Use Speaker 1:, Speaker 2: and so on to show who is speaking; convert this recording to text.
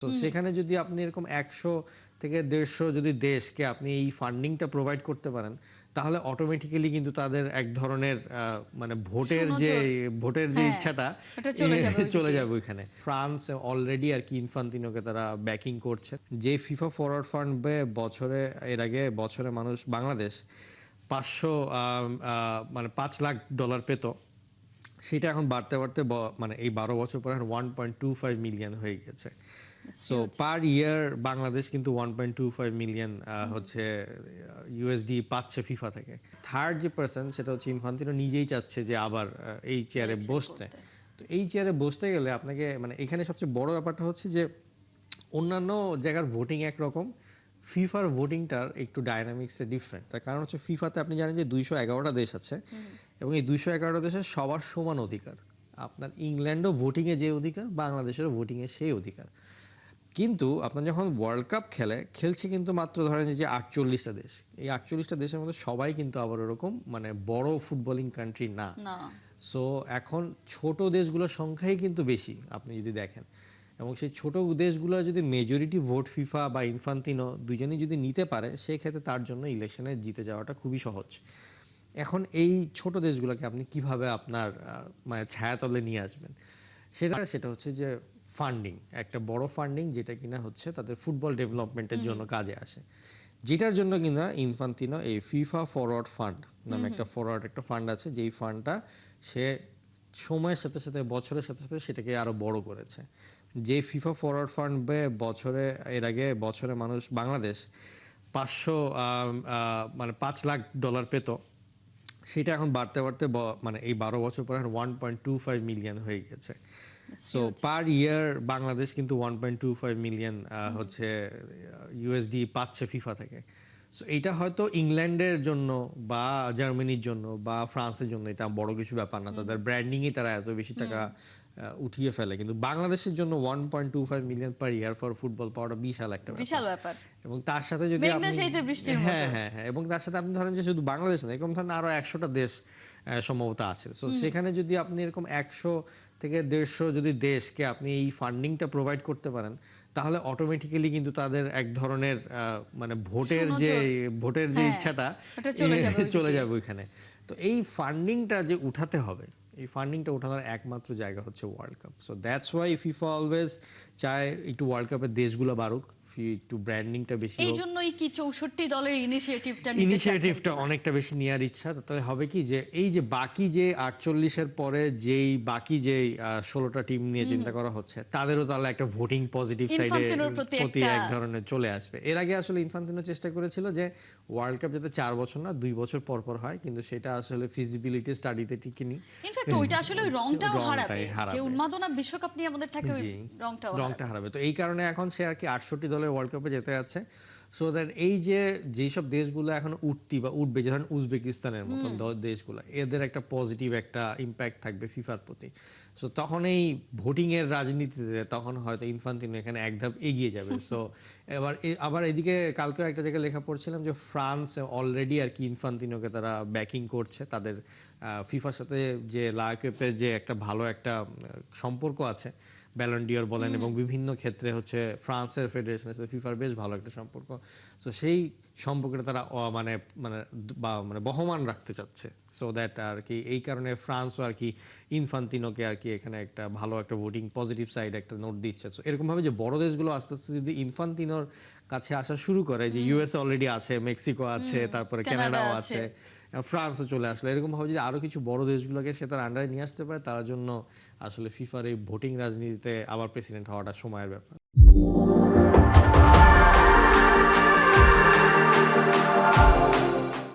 Speaker 1: তো সেখানে যদি আপনি এরকম ১০০ থেকে ১৫০ যদি দেশকে আপনি এই ফান্ডিংটা প্রোভাইড করতে পারেন, তাহলে অটোমেটিক্যালি কিন্তু তাদের এক ধরনের মানে ভোটের যে
Speaker 2: হ্যাঁ,
Speaker 1: ইচ্ছাটা
Speaker 2: এটা চলে যাবে
Speaker 1: চলে
Speaker 2: ওইদিকে।
Speaker 1: যাবে ওইখানে। ফ্রান্স অলরেডি আরকি ইনফান্তিনোকে তারা ব্যাকিং করছে। যে ফিফা ফরওয়ার্ড ফান্ড বছরে এর আগে বছরে মানুষ বাংলাদেশ ৫০০ মানে $৫,০০,০০০ পেত। সেটা এখন বাড়তে বাড়তে মানে এই ১২ বছর পরে 1.25 মিলিয়ন হয়ে গেছে। সো পার ইয়ার বাংলাদেশ কিন্তু 1.25 মিলিয়ন হচ্ছে ইউএসডি পাচ্ছে ফিফা থেকে। থার্ড যে পার্সন সেটা হচ্ছে ইনফান্তিনো নিজেই চাচ্ছে যে আবার এই চেয়ারে বসতে। তো এই চেয়ারে বসতে গেলে আপনাকে মানে এখানে সবচেয়ে বড় ব্যাপারটা হচ্ছে যে অন্যান্য জায়গার ভোটিং একরকম, ফিফার ভোটিংটার একটু ডায়নামিক্সে ডিফারেন্ট। তার কারণ হচ্ছে ফিফাতে আপনি জানেন যে ২১১টা দেশ আছে এবং এই ২১১টা দেশের সবার সমান অধিকার। আপনার ইংল্যান্ডও ভোটিংয়ে যে অধিকার, বাংলাদেশেরও ভোটিংয়ে সেই অধিকার। কিন্তু আপনার যখন ওয়ার্ল্ড কাপ খেলছে কিন্তু মাত্র ধরেন যে ৪৮টা দেশ। এই ৪৮টা দেশের মধ্যে সবাই কিন্তু আবার ওরকম মানে বড় ফুটবলিং কান্ট্রি না। সো এখন ছোট দেশগুলোর সংখ্যাই কিন্তু বেশি আপনি যদি দেখেন, এবং সেই ছোট দেশগুলো যদি মেজরিটি ভোট ফিফা বা ইনফান্তিনো দুজনেই যদি নিতে পারে, সেই ক্ষেত্রে তার জন্য ইলেকশনে জিতে যাওয়াটা খুবই সহজ। এখন এই ছোট দেশগুলোকে আপনি কিভাবে আপনার মানে ছায়াতলে নিয়ে আসবেন, সেটা হচ্ছে যে ফান্ডিং, একটা বড় ফান্ডিং যেটা কিনা হচ্ছে তাদের ফুটবল ডেভেলপমেন্টের জন্য কাজে আসে। যেটার জন্য কিনা ইনফান্তিনো এই ফিফা ফরওয়ার্ড ফান্ড নামে একটা ফান্ড আছে, যেই ফান্ডটা সে সময়ের সাথে সাথে বছরের সাথে সাথে সেটাকে আরো বড় করেছে। যে ফিফা ফরওয়ার্ড ফান্ড বছরে এর আগে বছরে মানুষ বাংলাদেশ ৫০০ মানে $৫,০০,০০০ পেত। সেটা এখন বাড়তে বাড়তে মানে এই ১২ বছর পরে 1.25 মিলিয়ন হয়ে গেছে। সো পার ইয়ার বাংলাদেশ কিন্তু 1.25 মিলিয়ন হচ্ছে ইউএসডি পাচ্ছে ফিফা থেকে। সো এইটা হয়তো ইংল্যান্ডের জন্য বা জার্মানির জন্য বা ফ্রান্সের জন্য এটা বড় কিছু ব্যাপার না, তাদের ব্র্যান্ডিংয়ে তারা এত বেশি টাকা উঠিয়ে ফেলে। কিন্তু বাংলাদেশের জন্য 1.25 million per year for football পাওয়াটা বিশাল একটা ব্যাপার। এবং তার সাথে যদি আপনি হ্যাঁ হ্যাঁ হ্যাঁ এবং তার সাথে আপনি ধরেন যে শুধু বাংলাদেশ না, এরকম ধরেন আরো ১০০টা দেশ সম্ভবত আছে। সো সেখানে যদি আপনি এরকম ১০০ থেকে ১৫০ যদি দেশকে আপনি এই ফান্ডিংটা প্রোভাইড করতে পারেন, তাহলে অটোমেটিক্যালি কিন্তু তাদের এক ধরনের মানে ভোটের যে ইচ্ছাটা চলে যাবে ওইখানে। তো এই ফান্ডিংটা যে উঠাতে হবে, এই ফান্ডিংটা উঠানোর একমাত্র জায়গা হচ্ছে world cup. So that's why FIFA always চায় একটু ওয়ার্ল্ড কাপের দেশগুলো বাড়ুক, একটু ব্র্যান্ডিংটা বেশি হোক।
Speaker 2: এইজন্যই কি ৬৪ দলের ইনিশিয়েটিভটা
Speaker 1: অনেকটা বেশি নেওয়ার ইচ্ছা। তাহলে হবে কি যে এই যে বাকি যে ৪৮ এর পরে যেই বাকি যে ১৬টা টিম নিয়ে চিন্তা করা হচ্ছে, তাদেরও তাহলে একটা ভোটিং পজিটিভ সাইডে প্রতি এক ধরনের চলে আসবে। এর আগে আসলে ইনফান্তিনো চেষ্টা করেছিল যে ওয়ার্ল্ড কাপ যাতে ৪ বছর না ২ বছর পর পর হয়, কিন্তু সেটা আসলে ফিজিবিলিটি স্টাডিতে টিকেনি।
Speaker 2: ইনফ্যাক্ট ওইটা আসলে ওই রংটাও হারাবে, যে উন্মাদনা বিশ্বকাপ নিয়ে আমাদের থাকে ওই রংটা হারাবে।
Speaker 1: তো এই কারণে এখন সে আর কি ৬৮ দলের ওয়ার্ল্ড কাপে যেতে যাচ্ছে। সো দ্যাট এই যেসব দেশগুলো এখন উঠবে, যে ধরেন উজবেকিস্তানের মতন দেশগুলো, এদের একটা পজিটিভ একটা ইম্প্যাক্ট থাকবে ফিফার প্রতি। সো তখন এই ভোটিং এর রাজনীতিতে তখন হয়তো ইনফান্তিনো এখানে এক ধাপ এগিয়ে যাবে। সো আবার এদিকে কালকেও একটা জায়গায় লেখা পড়ছিলাম যে ফ্রান্স অলরেডি আর কি ইনফান্তিনোকে তারা ব্যাকিং করছে। তাদের ফিফার সাথে যে লায়কেপের যে একটা ভালো একটা সম্পর্ক আছে, ব্যালন ডিওর বলেন এবং বিভিন্ন ক্ষেত্রে হচ্ছে ফ্রান্সের ফেডারেশনের সাথে ফিফার বেশ ভালো একটা সম্পর্ক। তো সেই সম্পর্কটা তারা মানে মানে বহমান রাখতে চাচ্ছে। সো দ্যাট আর কি এই কারণে ফ্রান্সও আর কি ইনফান্তিনোকে আর কি এখানে একটা ভালো একটা ভোটিং পজিটিভ সাইড একটা নোট দিচ্ছে। সো এরকমভাবে যে বড় দেশগুলো আস্তে আস্তে যদি ইনফান্তিনোর কাছে আসা শুরু করে, যে ইউএসএ অলরেডি আছে, মেক্সিকো আছে, তারপরে কানাডাও আছে, ফ্রান্সও চলে আসলো, এরকম ভাবে যদি আরো কিছু বড় দেশগুলোকে সে তার আন্ডারে নিয়ে আসতে পারে, তার জন্য আসলে ফিফার এই ভোটিং রাজনীতিতে আবার প্রেসিডেন্ট হওয়াটা সময়ের ব্যাপার।